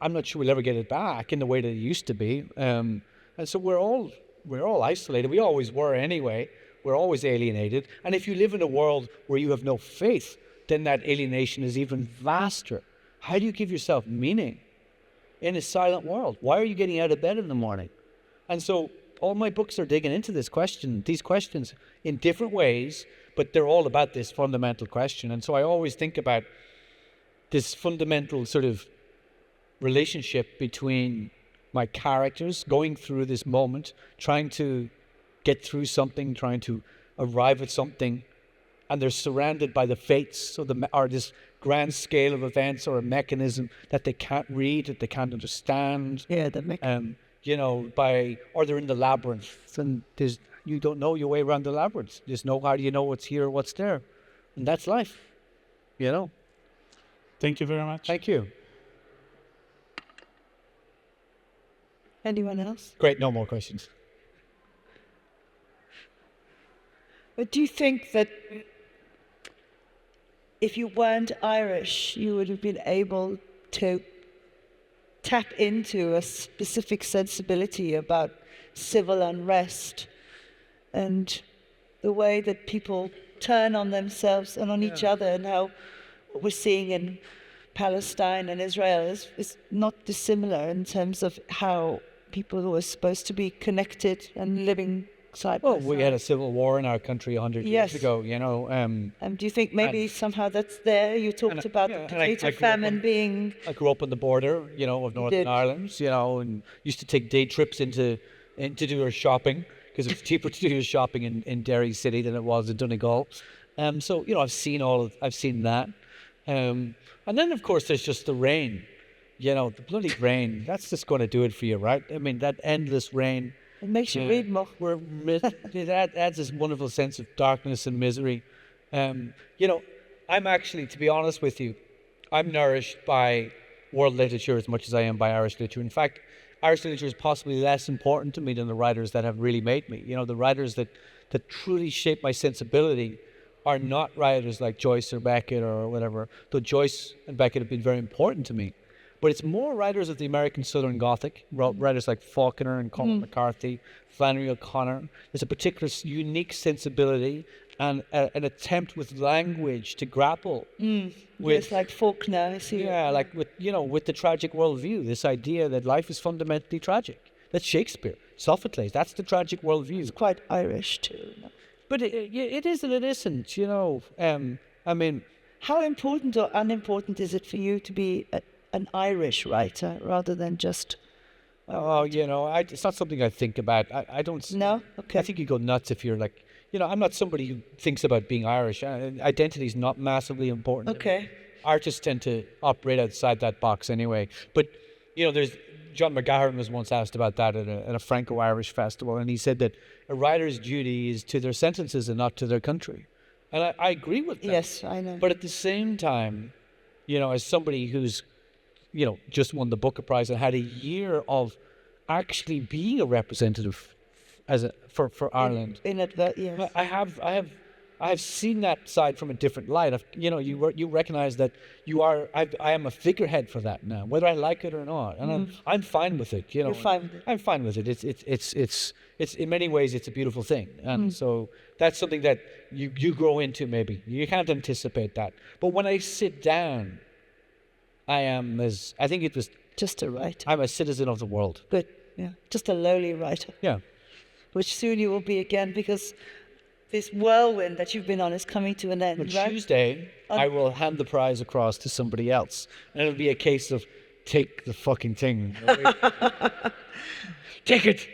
S2: I'm not sure we'll ever get it back in the way that it used to be. And so we're all isolated. We always were anyway. We're always alienated. And if you live in a world where you have no faith, then that alienation is even vaster. How do you give yourself meaning in a silent world? Why are you getting out of bed in the morning? And so all my books are digging into these questions in different ways, but they're all about this fundamental question. And so I always think about this fundamental sort of relationship between my characters going through this moment, trying to get through something, trying to arrive at something, and they're surrounded by the fates or this grand scale of events or a mechanism that they can't read, that they can't understand.
S1: Yeah,
S2: you know, or they're in the labyrinth, and you don't know your way around the labyrinth. Just know, how do you know what's here or what's there? And that's life, you know.
S3: Thank you very much.
S2: Thank you.
S1: Anyone else?
S2: Great, no more questions.
S1: But do you think that if you weren't Irish, you would have been able to tap into a specific sensibility about civil unrest and the way that people turn on themselves and on each other, and how what we're seeing in Palestine and Israel is not dissimilar in terms of how people who are supposed to be connected and living side by side.
S2: We had a civil war in our country 100 years ago, you know.
S1: Do you think maybe somehow that's there? You talked about the potato famine being...
S2: I grew up on the border, you know, of Northern Ireland, you know, and used to take day trips in to do our shopping, because it was cheaper to do your shopping in Derry City than it was in Donegal. So, you know, I've seen that. And then, of course, there's just the rain. You know, the bloody rain. That's just going to do it for you, right? I mean, that endless rain.
S1: It makes you read more.
S2: It adds this wonderful sense of darkness and misery. You know, I'm actually, to be honest with you, I'm nourished by world literature as much as I am by Irish literature. In fact, Irish literature is possibly less important to me than the writers that have really made me. You know, the writers that truly shape my sensibility are not writers like Joyce or Beckett or whatever, though Joyce and Beckett have been very important to me. But it's more writers of the American Southern Gothic, writers like Faulkner and Cormac McCarthy, Flannery O'Connor. There's a particular unique sensibility and an attempt with language to grapple with...
S1: Yes, like Faulkner, I see.
S2: Yeah, like with the tragic worldview, this idea that life is fundamentally tragic. That's Shakespeare, Sophocles, that's the tragic worldview.
S1: It's quite Irish too. No?
S2: But it is and it isn't, you know. I mean...
S1: How important or unimportant is it for you to be an Irish writer rather than just...
S2: you know, it's not something I think about. I don't...
S1: No? Okay.
S2: I think you go nuts if you're like... You know, I'm not somebody who thinks about being Irish. Identity is not massively important.
S1: Okay.
S2: Artists tend to operate outside that box anyway. But, you know, John McGahern was once asked about that at a Franco-Irish festival, and he said that a writer's duty is to their sentences and not to their country. And I agree with that.
S1: Yes, I know.
S2: But at the same time, as somebody who's, just won the Booker Prize and had a year of actually being a representative for Ireland.
S1: Yes.
S2: I have seen that side from a different light. You recognize that I am a figurehead for that now, whether I like it or not, and I'm fine with it.
S1: You're fine with it.
S2: I'm fine with it. It's in many ways it's a beautiful thing, and so that's something that you grow into. Maybe you can't anticipate that, but when I sit down, I think it was
S1: just a writer.
S2: I'm a citizen of the world.
S1: Good, yeah, just a lowly writer.
S2: Yeah,
S1: which soon you will be again, because this whirlwind that you've been on is coming to an end.
S2: On
S1: right?
S2: Tuesday, I will hand the prize across to somebody else, and it'll be a case of take the fucking thing. Take it.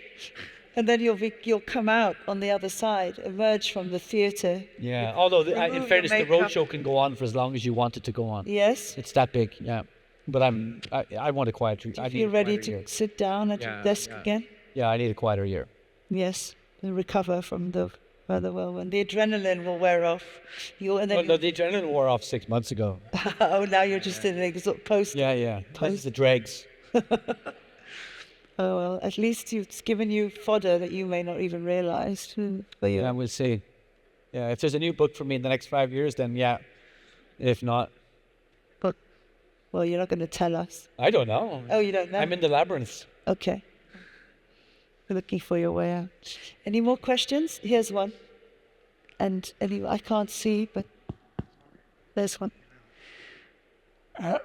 S1: And then you'll come out on the other side, emerge from the theatre.
S2: Yeah. Although, in fairness, the roadshow can go on for as long as you want it to go on.
S1: Yes.
S2: It's that big. Yeah. But I want a quieter.
S1: Do you feel ready to sit down at your desk again?
S2: Yeah, I need a quieter year.
S1: Yes, and recover from the further whirlwind. The adrenaline will wear off.
S2: The adrenaline wore off 6 months ago.
S1: Oh, now you're just in an post.
S2: Yeah. Post the dregs.
S1: Oh, well, at least it's given you fodder that you may not even realise.
S2: Yeah, we'll see. Yeah, if there's a new book for me in the next 5 years, then yeah. If not.
S1: But, well, you're not going to tell us.
S2: I don't know.
S1: Oh, you don't know?
S2: I'm in the labyrinth.
S1: Okay. We're looking for your way out. Any more questions? Here's one. And I can't see, but there's one.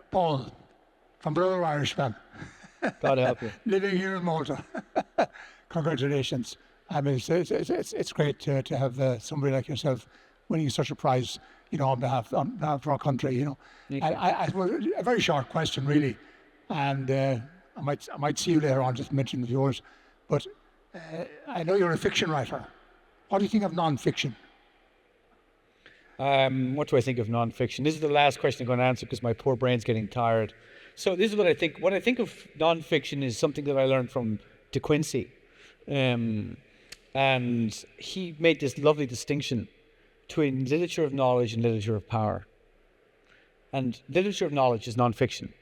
S4: Paul, from Brother Irishman.
S2: God help you.
S4: Living here in Malta. Congratulations. I mean, it's great to have somebody like yourself winning such a prize, on behalf of our country, I suppose a very short question, really, and I might see you later on, just mention of yours, but I know you're a fiction writer. What do you think of non-fiction?
S2: What do I think of non-fiction? This is the last question I'm going to answer because my poor brain's getting tired. So this is what I think. What I think of non-fiction is something that I learned from De Quincey. And he made this lovely distinction between literature of knowledge and literature of power. And literature of knowledge is non-fiction.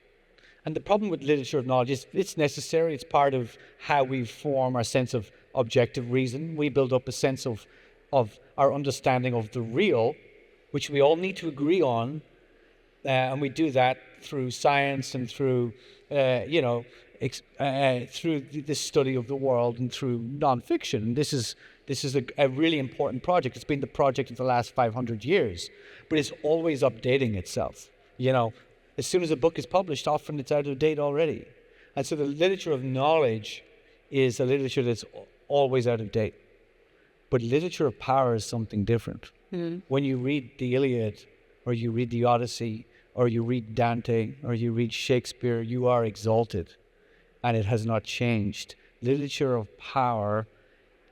S2: And the problem with literature of knowledge is it's necessary. It's part of how we form our sense of objective reason. We build up a sense of our understanding of the real, which we all need to agree on. And we do that through science and through, through the study of the world and through non-fiction. This is a really important project. It's been the project of the last 500 years, but it's always updating itself. As soon as a book is published, often it's out of date already. And so the literature of knowledge is a literature that's always out of date. But literature of power is something different. Mm-hmm. When you read the Iliad, or you read the Odyssey, or you read Dante, or you read Shakespeare, you are exalted. And it has not changed. Literature of power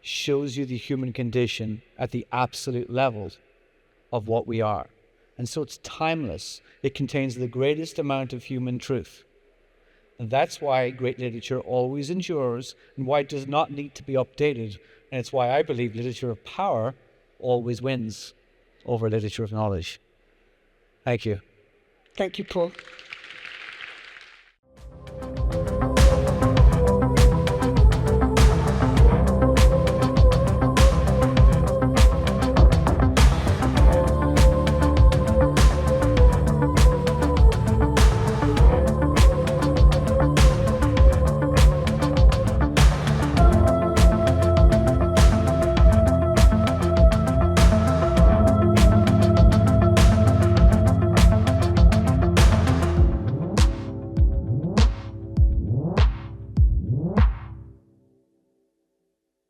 S2: shows you the human condition at the absolute level of what we are. And so it's timeless. It contains the greatest amount of human truth. And that's why great literature always endures and why it does not need to be updated. And it's why I believe literature of power always wins over literature of knowledge. Thank you.
S1: Thank you, Paul.